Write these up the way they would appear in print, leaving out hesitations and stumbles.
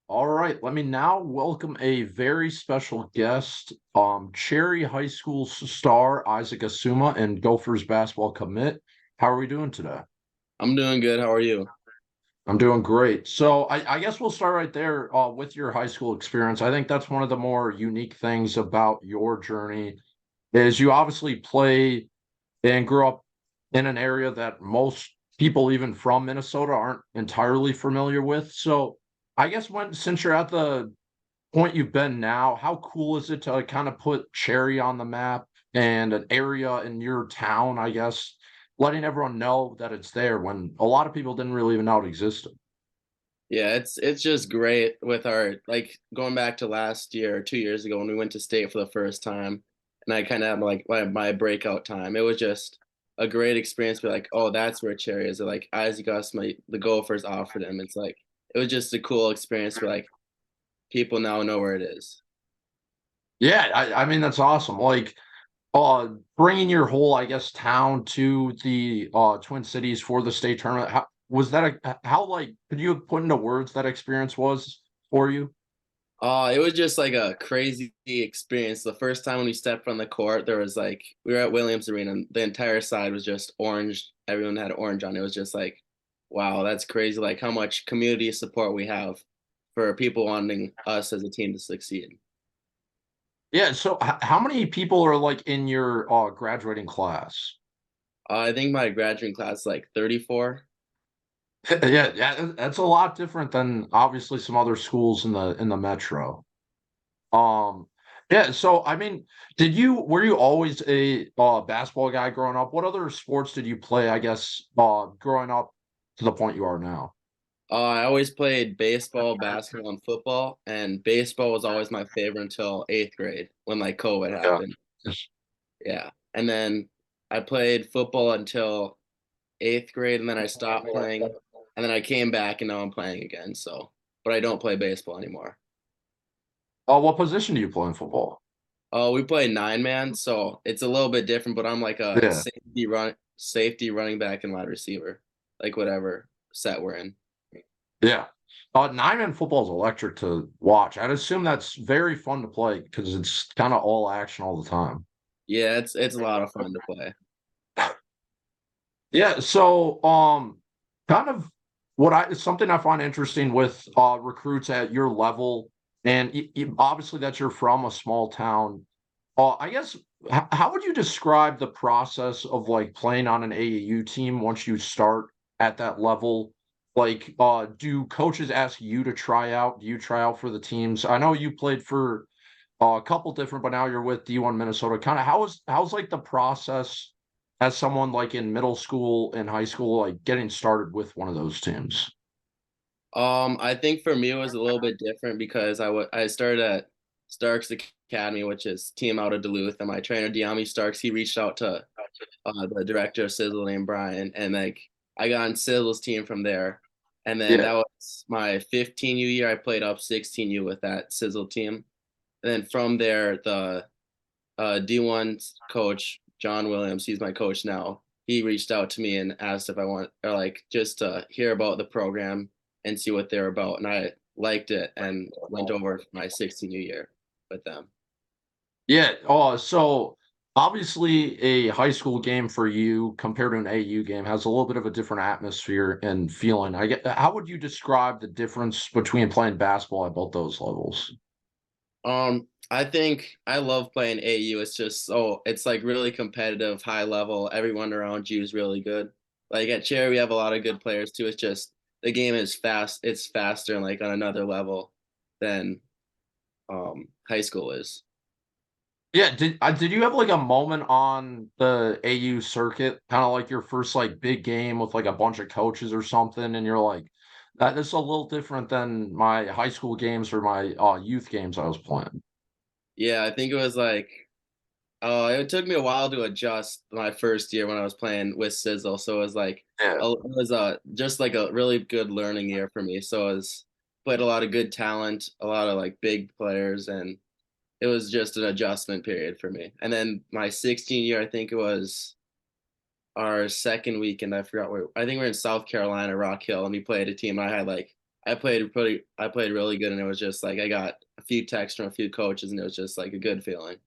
All right, let me now welcome a very special guest, Cherry High School star Isaac Asuma and Gophers basketball commit. How are we doing today? I'm doing good. How are you? I'm doing great. So I guess we'll start right there with your high school experience. I think that's one of the more unique things about your journey is you obviously play and grew up in an area that most people, even from Minnesota, aren't entirely familiar with. So I guess since you're at the point you've been now, how cool is it to kind of put Cherry on the map and an area in your town, I guess, letting everyone know that it's there when a lot of people didn't really even know it existed? Yeah, it's just great with our like going back to last year or 2 years ago when we went to state for the first time, and I kind of had like my breakout time. It was just a great experience. To be like, oh, that's where Cherry is. Or like Isaac Asuma, the Gophers offered him. It's like it was just a cool experience. Where like people now know where it is. Yeah, I mean that's awesome. Like bringing your whole, I guess, town to the Twin Cities for the state tournament. How was that? How like could you put into words that experience was for you? It was just like a crazy experience. The first time when we stepped on the court, there was like we were at Williams Arena and the entire side was just orange. Everyone had orange on. It was just like, wow, that's crazy. Like how much community support we have for people wanting us as a team to succeed. Yeah. So how many people are like in your graduating class? I think my graduating class is like 34. Yeah, yeah, that's a lot different than obviously some other schools in the metro. Um, yeah, so I mean, were you always a basketball guy growing up? What other sports did you play, I guess, growing up to the point you are now? I always played baseball, basketball, and football, and baseball was always my favorite until eighth grade when like COVID Yeah. happened. Yeah, and then I played football until eighth grade, and then I stopped playing, and then I came back, and now I'm playing again. So, but I don't play baseball anymore. What position do you play in football? Oh, we play nine man, so it's a little bit different. But I'm like a Yeah, safety running back and wide receiver, like whatever set we're in. yeah. Nine-man football is electric to watch. I'd assume that's very fun to play because it's kind of all action all the time. Yeah, it's a lot of fun to play. Yeah, so kind of what I something I find interesting with recruits at your level, and obviously that you're from a small town. I guess how would you describe the process of like playing on an AAU team once you start at that level? Like, do coaches ask you to try out? Do you try out for the teams? I know you played for a couple different, but now you're with D1 Minnesota. Kind of how's like the process as someone like in middle school and high school, like getting started with one of those teams? I think for me it was a little bit different because I started at Starks Academy, which is team out of Duluth, and my trainer Deami Starks he reached out to the director of Sizzle named Brian, and like I got on Sizzle's team from there, and then Yeah, that was my 15U year. I played up 16U with that Sizzle team, and then from there the D1 coach John Williams, he's my coach now. He reached out to me and asked if I want or like just to hear about the program and see what they're about, and I liked it and went over my 16U year with them. yeah. So obviously a high school game for you compared to an AU game has a little bit of a different atmosphere and feeling. I get how would you describe the difference between playing basketball at both those levels? I think I love playing AU. It's just so it's like really competitive, high level. Everyone around you is really good. Like at Cherry, we have a lot of good players too. It's just the game is fast. It's faster and like on another level than high school is. Yeah, did you have like a moment on the AU circuit, kind of like your first like big game with like a bunch of coaches or something, and you're like, that is a little different than my high school games or my youth games I was playing. Yeah, I think it was like it took me a while to adjust my first year when I was playing with Sizzle. So it was like Yeah. it was just like a really good learning year for me. So it was played a lot of good talent, a lot of like big players, and it was just an adjustment period for me. And then my 16 year, I think it was our second weekend. I forgot where. I think we are in South Carolina, Rock Hill, and we played a team. I had like I played really good, and it was just like I got a few texts from a few coaches, and it was just like a good feeling.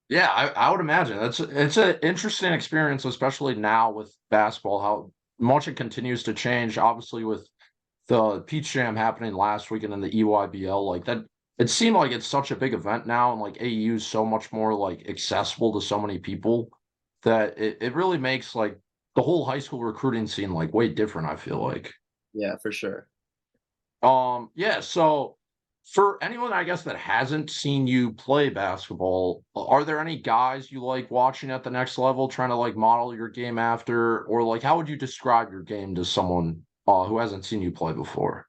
Yeah, I would imagine it's an interesting experience, especially now with basketball, how much it continues to change. Obviously, with the Peach Jam happening last weekend in the EYBL, like that, it seemed like it's such a big event now, and like AU is so much more like accessible to so many people that it really makes like the whole high school recruiting scene like way different, I feel like. Yeah, for sure. Yeah, so for anyone, I guess, that hasn't seen you play basketball, are there any guys you like watching at the next level, trying to like model your game after, or like how would you describe your game to someone who hasn't seen you play before?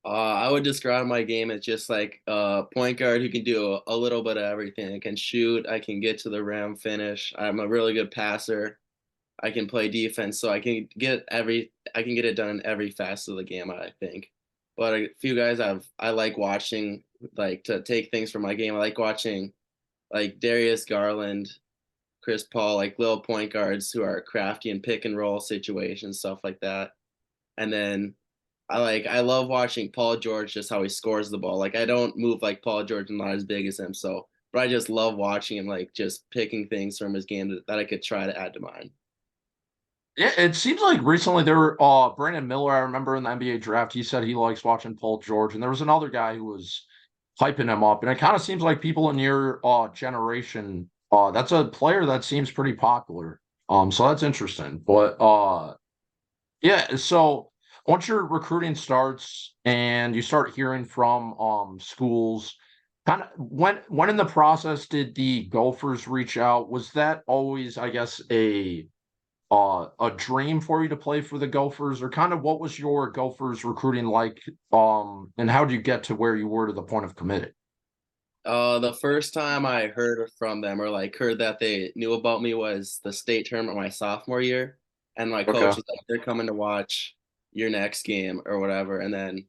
I would describe my game as just like a point guard who can do a little bit of everything. I can shoot, I can get to the rim, finish. I'm a really good passer. I can play defense, so I can get it done in every facet of the game, I think. But a few guys I like watching, like to take things from my game. I like watching like Darius Garland, Chris Paul, like little point guards who are crafty in pick and roll situations, stuff like that. And then I love watching Paul George, just how he scores the ball. Like I don't move like Paul George, I'm not as big as him, so but I just love watching him, like just picking things from his game that I could try to add to mine. Yeah, it seems like recently there were Brandon Miller, I remember in the NBA draft, he said he likes watching Paul George, and there was another guy who was hyping him up. And it kind of seems like people in your generation, that's a player that seems pretty popular. So that's interesting. But yeah, so once your recruiting starts and you start hearing from schools, kind of when in the process did the Gophers reach out? Was that always, I guess, a dream for you to play for the Gophers, or kind of what was your Gophers recruiting like? And how did you get to where you were to the point of committing? The first time I heard from them or like heard that they knew about me was the state tournament my sophomore year, and my coach Okay. was like, "They're coming to watch your next game or whatever." And then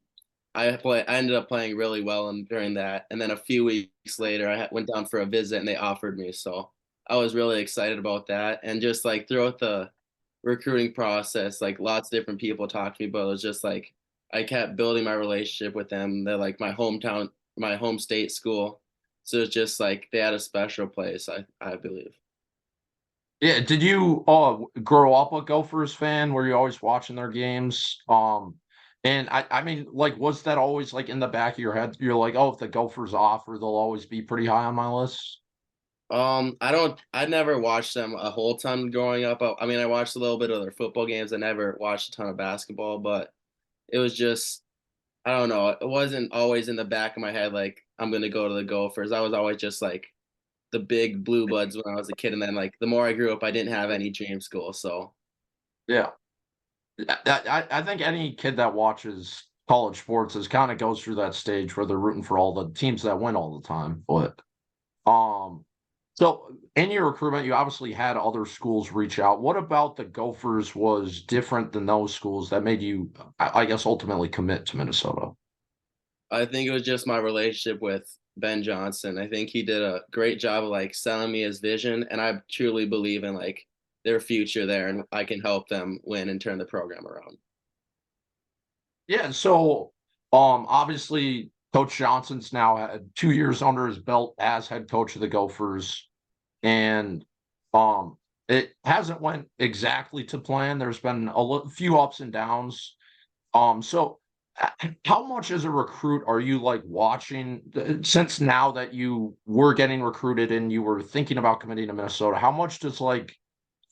I ended up playing really well during that. And then a few weeks later, went down for a visit and they offered me. So I was really excited about that. And just like throughout the recruiting process, like lots of different people talked to me, but it was just like I kept building my relationship with them. They're like my hometown, my home state school. So it's just like they had a special place, I believe. Yeah, did you grow up a Gophers fan? Were you always watching their games? And I mean, like, was that always like in the back of your head? You're like, oh, if the Gophers offer, they'll always be pretty high on my list. I never watched them a whole ton growing up. I mean, I watched a little bit of their football games. I never watched a ton of basketball, but it was just, I don't know. It wasn't always in the back of my head like I'm gonna go to the Gophers. I was always just like the big blue buds when I was a kid, and then like the more I grew up, I didn't have any dream school. So Yeah, I think any kid that watches college sports is kind of goes through that stage where they're rooting for all the teams that win all the time. But um, so in your recruitment, you obviously had other schools reach out. What about the Gophers was different than those schools that made you, I guess, ultimately commit to Minnesota? I think it was just my relationship with Ben Johnson. I think he did a great job of like selling me his vision, and I truly believe in like their future there, and I can help them win and turn the program around. Yeah, so obviously Coach Johnson's now had 2 years under his belt as head coach of the Gophers, and um it hasn't went exactly to plan. There's been few ups and downs. So how much as a recruit are you like watching since now that you were getting recruited and you were thinking about committing to Minnesota? How much does like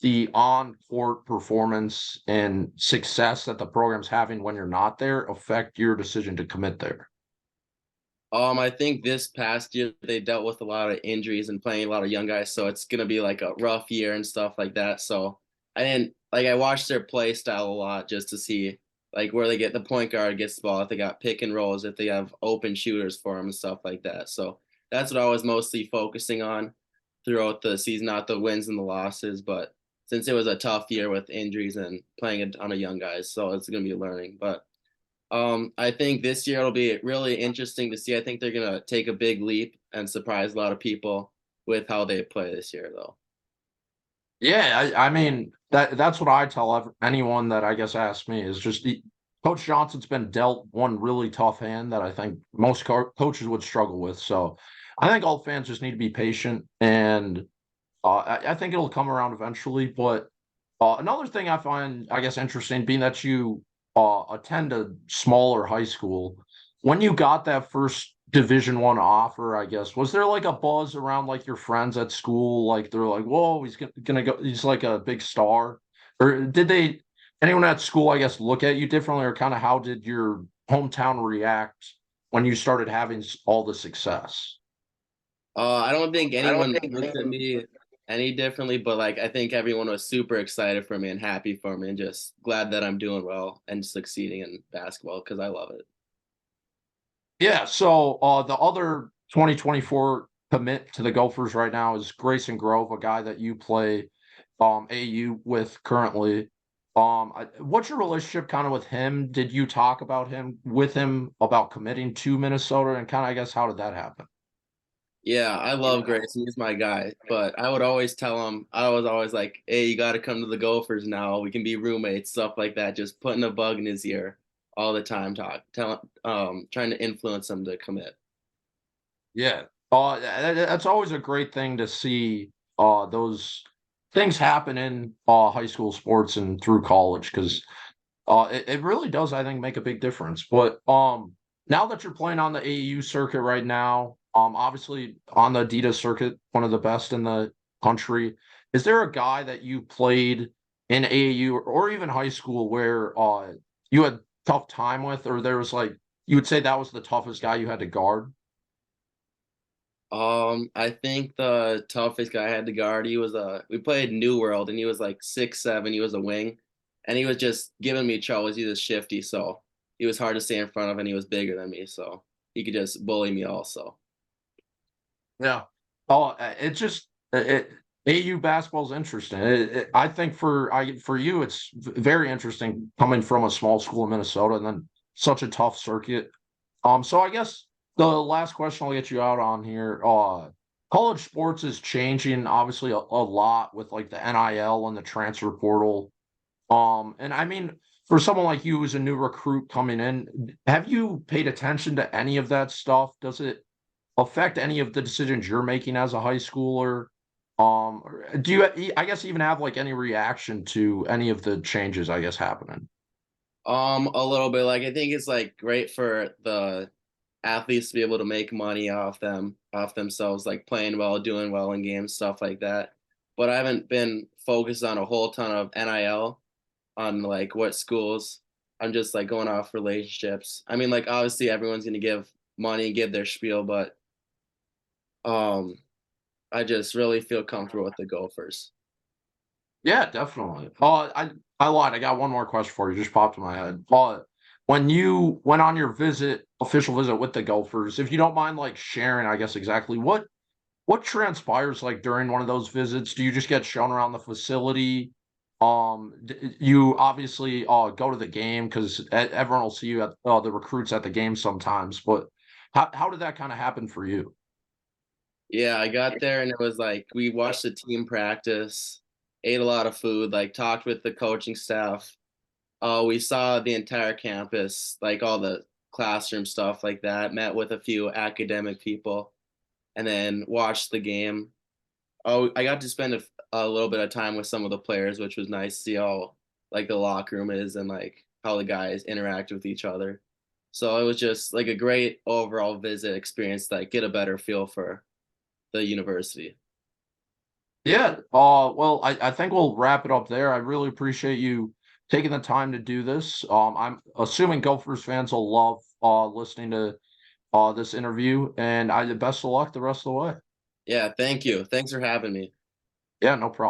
the on-court performance and success that the program's having when you're not there affect your decision to commit there? I think this past year they dealt with a lot of injuries and playing a lot of young guys, so it's gonna be like a rough year and stuff like that. So I didn't like I watched their play style a lot just to see like where they get the point guard gets the ball, if they got pick and rolls, if they have open shooters for them and stuff like that. So that's what I was mostly focusing on throughout the season, not the wins and the losses, but since it was a tough year with injuries and playing a ton of young guys, so it's gonna be learning. But I think this year it'll be really interesting to see. I think they're gonna take a big leap and surprise a lot of people with how they play this year, though. Yeah, I mean that's what I tell anyone that I guess asks me is just Coach Johnson's been dealt one really tough hand that I think most coaches would struggle with. So I think all fans just need to be patient, and I think it'll come around eventually. But another thing I find, I guess, interesting, being that you attend a smaller high school, when you got that first Division 1 offer, I guess, was there like a buzz around like your friends at school? Like they're like, "Whoa, he's gonna go, he's like a big star," or did they? Anyone at school, I guess, look at you differently, or kind of how did your hometown react when you started having all the success? I don't think I don't anyone think looked at anyone. me any differently, but like I think everyone was super excited for me and happy for me and just glad that I'm doing well and succeeding in basketball because I love it. Yeah, so the other 2024 commit to the Gophers right now is Grayson Grove, a guy that you play AU with currently. What's your relationship kind of with him? Did you talk about him with him about committing to Minnesota, and kind of I guess how did that happen? Yeah, I love Grayson. He's my guy. But I would always tell him, I was always like, hey, you got to come to the Gophers now. We can be roommates, stuff like that. Just putting a bug in his ear all the time, trying to influence him to commit. Yeah. That's always a great thing to see those things happen in high school sports and through college because it really does, I think, make a big difference. But now that you're playing on the AAU circuit right now, obviously on the Adidas circuit, one of the best in the country, is there a guy that you played in AAU or even high school where you had tough time with, or there was like you would say that was the toughest guy you had to guard? I think the toughest guy I had to guard, we played New World and he was like 6'7", he was a wing, and he was just giving me trouble. He was shifty, so he was hard to stay in front of and he was bigger than me, so he could just bully me also. Yeah. It just AU basketball is interesting. I think for you, it's very interesting coming from a small school in Minnesota and then such a tough circuit. So I guess the last question I'll get you out on here. College sports is changing obviously a lot with like the NIL and the transfer portal. And I mean, for someone like you who's a new recruit coming in, have you paid attention to any of that stuff? Does it affect any of the decisions you're making as a high schooler? Or do you, I guess, even have like any reaction to any of the changes, I guess, happening? A little bit. Like I think it's like great for the athletes to be able to make money off themselves, like playing well, doing well in games, stuff like that. But I haven't been focused on a whole ton of NIL on like what schools. I'm just like going off relationships. I mean, like obviously everyone's gonna give money, give their spiel, but um, I just really feel comfortable with the Gophers. Yeah, definitely. I lied. I got one more question for you. Just popped in my head. When you went on your official visit with the Gophers, if you don't mind, like sharing, I guess exactly what transpires like during one of those visits. Do you just get shown around the facility? You obviously go to the game because everyone will see you at the recruits at the game sometimes. But how did that kind of happen for you? Yeah, I got there and it was like we watched the team practice, ate a lot of food, like talked with the coaching staff. We saw the entire campus, like all the classroom stuff like that, met with a few academic people, and then watched the game. Oh, I got to spend a little bit of time with some of the players, which was nice to see how like the locker room is and like how the guys interact with each other. So it was just like a great overall visit experience, to, like get a better feel for the university. Yeah. Well, I think we'll wrap it up there. I really appreciate you taking the time to do this. I'm assuming Gophers fans will love listening to this interview, and I best of luck the rest of the way. Yeah, thank you. Thanks for having me. Yeah, no problem.